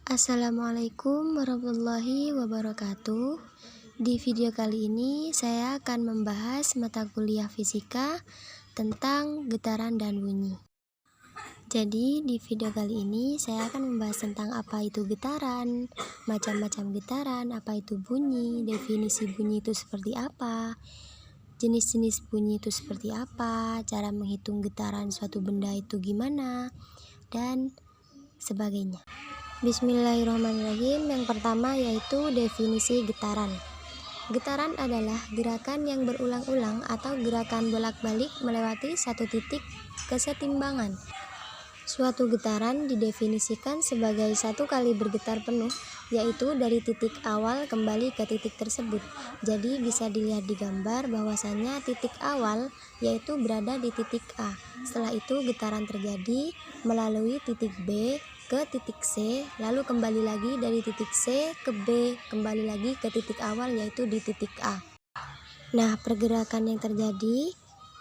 Assalamualaikum warahmatullahi wabarakatuh. Di video kali ini saya akan membahas mata kuliah fisika tentang getaran dan bunyi. Jadi di video kali ini saya akan membahas tentang apa itu getaran, macam-macam getaran, apa itu bunyi, definisi bunyi itu seperti apa, jenis-jenis bunyi itu seperti apa, cara menghitung getaran suatu benda itu gimana, dan sebagainya. Bismillahirrahmanirrahim. Yang pertama yaitu definisi getaran. Getaran adalah gerakan yang berulang-ulang atau gerakan bolak-balik melewati satu titik kesetimbangan. Suatu getaran didefinisikan sebagai satu kali bergetar penuh, yaitu dari titik awal kembali ke titik tersebut. Jadi bisa dilihat di gambar bahwasanya titik awal yaitu berada di titik A. Setelah itu getaran terjadi melalui titik B ke titik C, lalu kembali lagi dari titik C ke B, kembali lagi ke titik awal yaitu di titik A. Nah, pergerakan yang terjadi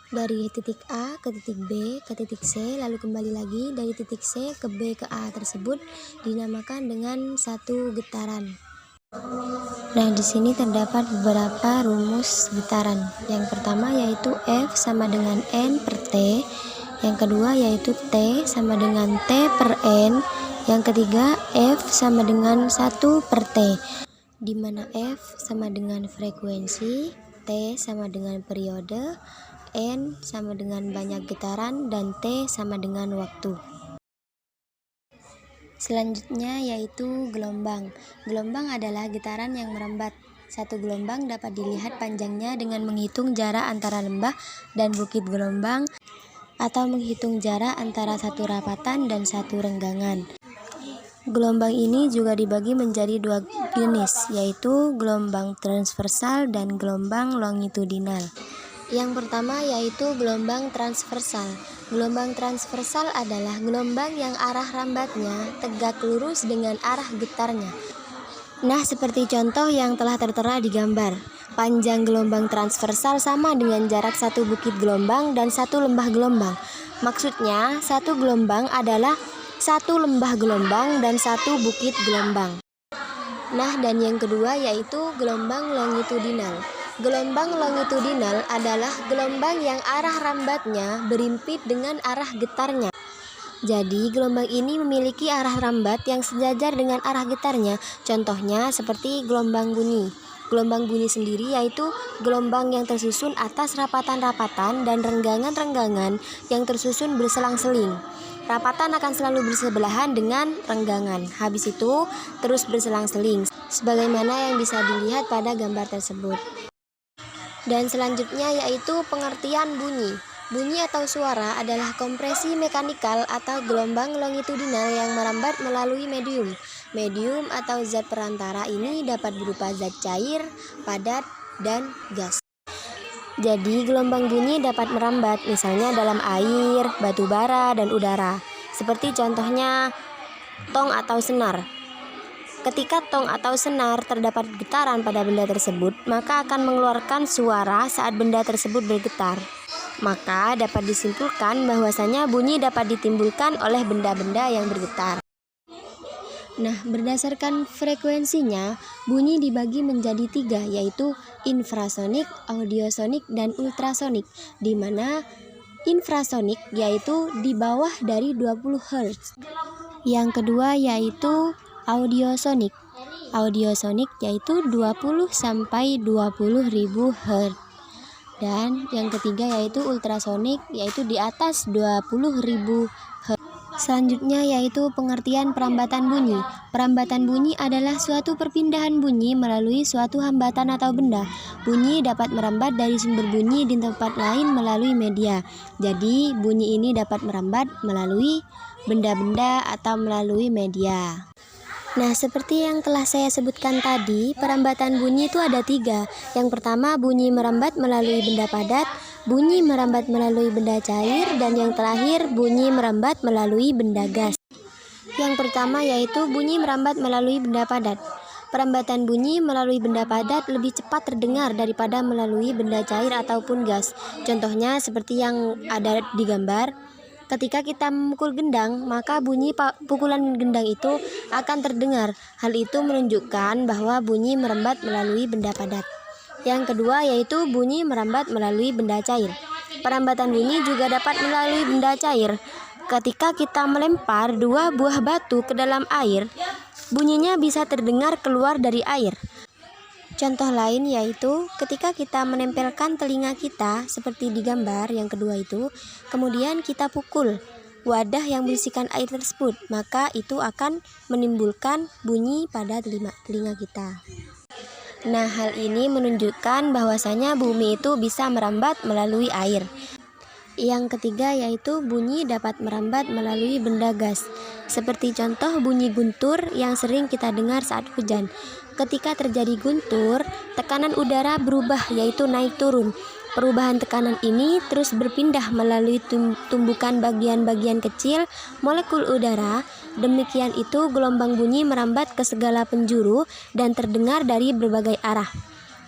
dari titik A ke titik B ke titik C, lalu kembali lagi dari titik C ke B ke A tersebut dinamakan dengan satu getaran. Nah, di sini terdapat beberapa rumus getaran. Yang pertama yaitu F sama dengan N per T. Yang kedua yaitu T sama dengan T per N. Yang ketiga F sama dengan 1 per T, di mana F sama dengan frekuensi, T sama dengan periode, N sama dengan banyak getaran, dan T sama dengan waktu. Selanjutnya yaitu gelombang. Gelombang adalah getaran yang merambat. Satu gelombang dapat dilihat panjangnya dengan menghitung jarak antara lembah dan bukit gelombang, atau menghitung jarak antara satu rapatan dan satu renggangan. Gelombang ini juga dibagi menjadi dua jenis, yaitu gelombang transversal dan gelombang longitudinal. Yang pertama yaitu gelombang transversal. Gelombang transversal adalah gelombang yang arah rambatnya tegak lurus dengan arah getarnya. Nah, seperti contoh yang telah tertera di gambar. Panjang gelombang transversal sama dengan jarak satu bukit gelombang dan satu lembah gelombang. Maksudnya, satu gelombang adalah satu lembah gelombang dan satu bukit gelombang. Nah, dan yang kedua yaitu gelombang longitudinal. Gelombang longitudinal adalah gelombang yang arah rambatnya berimpit dengan arah getarnya. Jadi, gelombang ini memiliki arah rambat yang sejajar dengan arah getarnya. Contohnya seperti gelombang bunyi. Gelombang bunyi sendiri yaitu gelombang yang tersusun atas rapatan-rapatan dan renggangan-renggangan yang tersusun berselang-seling. Rapatan akan selalu bersebelahan dengan renggangan. Habis itu terus berselang-seling, sebagaimana yang bisa dilihat pada gambar tersebut. Dan selanjutnya yaitu pengertian bunyi. Bunyi atau suara adalah kompresi mekanikal atau gelombang longitudinal yang merambat melalui medium. Medium atau zat perantara ini dapat berupa zat cair, padat, dan gas. Jadi gelombang bunyi dapat merambat misalnya dalam air, batu bara, dan udara. Seperti contohnya tong atau senar. Ketika tong atau senar terdapat getaran pada benda tersebut, maka akan mengeluarkan suara saat benda tersebut bergetar. Maka dapat disimpulkan bahwasanya bunyi dapat ditimbulkan oleh benda-benda yang bergetar. Nah, berdasarkan frekuensinya, bunyi dibagi menjadi 3, yaitu infrasonik, audiosonik, dan ultrasonik, di mana infrasonik yaitu di bawah dari 20 Hz. Yang kedua yaitu audiosonik. Audiosonik yaitu 20 sampai 20.000 Hz. Dan yang ketiga yaitu ultrasonik, yaitu di atas 20.000 Hz. Selanjutnya yaitu pengertian perambatan bunyi. Perambatan bunyi adalah suatu perpindahan bunyi melalui suatu hambatan atau benda. Bunyi dapat merambat dari sumber bunyi di tempat lain melalui media. Jadi bunyi ini dapat merambat melalui benda-benda atau melalui media. Nah, seperti yang telah saya sebutkan tadi, perambatan bunyi itu ada 3. Yang pertama, bunyi merambat melalui benda padat, bunyi merambat melalui benda cair, dan yang terakhir, bunyi merambat melalui benda gas. Yang pertama yaitu bunyi merambat melalui benda padat. Perambatan bunyi melalui benda padat lebih cepat terdengar daripada melalui benda cair ataupun gas. Contohnya seperti yang ada di gambar. Ketika kita memukul gendang, maka bunyi pukulan gendang itu akan terdengar. Hal itu menunjukkan bahwa bunyi merambat melalui benda padat. Yang kedua yaitu bunyi merambat melalui benda cair. Perambatan bunyi juga dapat melalui benda cair. Ketika kita melempar 2 buah batu ke dalam air, bunyinya bisa terdengar keluar dari air. Contoh lain yaitu ketika kita menempelkan telinga kita seperti di gambar yang kedua itu, kemudian kita pukul wadah yang berisikan air tersebut, maka itu akan menimbulkan bunyi pada telinga kita. Nah, hal ini menunjukkan bahwasanya bumi itu bisa merambat melalui air. Yang ketiga yaitu bunyi dapat merambat melalui benda gas. Seperti contoh bunyi guntur yang sering kita dengar saat hujan. Ketika terjadi guntur, tekanan udara berubah yaitu naik turun. Perubahan tekanan ini terus berpindah melalui tumbukan bagian-bagian kecil molekul udara. Demikian itu gelombang bunyi merambat ke segala penjuru dan terdengar dari berbagai arah.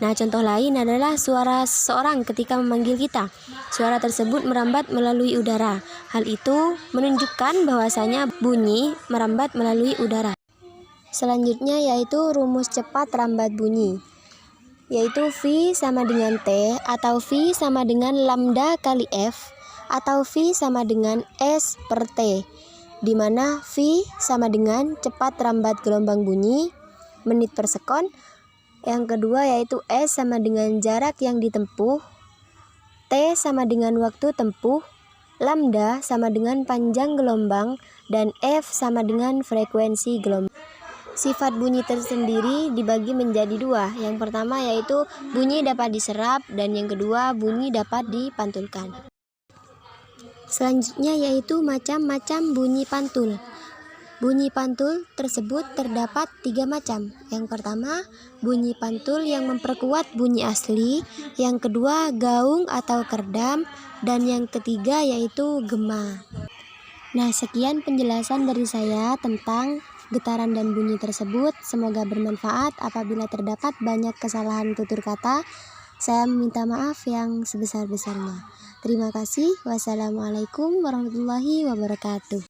Nah, contoh lain adalah suara seseorang ketika memanggil kita. Suara tersebut merambat melalui udara. Hal itu menunjukkan bahwasanya bunyi merambat melalui udara. Selanjutnya yaitu rumus cepat rambat bunyi, yaitu V sama dengan T atau V sama dengan lambda kali F atau V sama dengan S per T, di mana V sama dengan cepat rambat gelombang bunyi menit per sekon. Yang kedua yaitu S sama dengan jarak yang ditempuh, T sama dengan waktu tempuh, lambda sama dengan panjang gelombang, dan F sama dengan frekuensi gelombang. Sifat bunyi tersendiri dibagi menjadi 2. Yang pertama yaitu bunyi dapat diserap dan yang kedua bunyi dapat dipantulkan. Selanjutnya yaitu macam-macam bunyi pantul. Bunyi pantul tersebut terdapat 3 macam. Yang pertama, bunyi pantul yang memperkuat bunyi asli. Yang kedua, gaung atau kerdam. Dan yang ketiga yaitu gema. Nah, sekian penjelasan dari saya tentang getaran dan bunyi tersebut. Semoga bermanfaat. Apabila terdapat banyak kesalahan tutur kata, saya meminta maaf yang sebesar-besarnya. Terima kasih. Wassalamualaikum warahmatullahi wabarakatuh.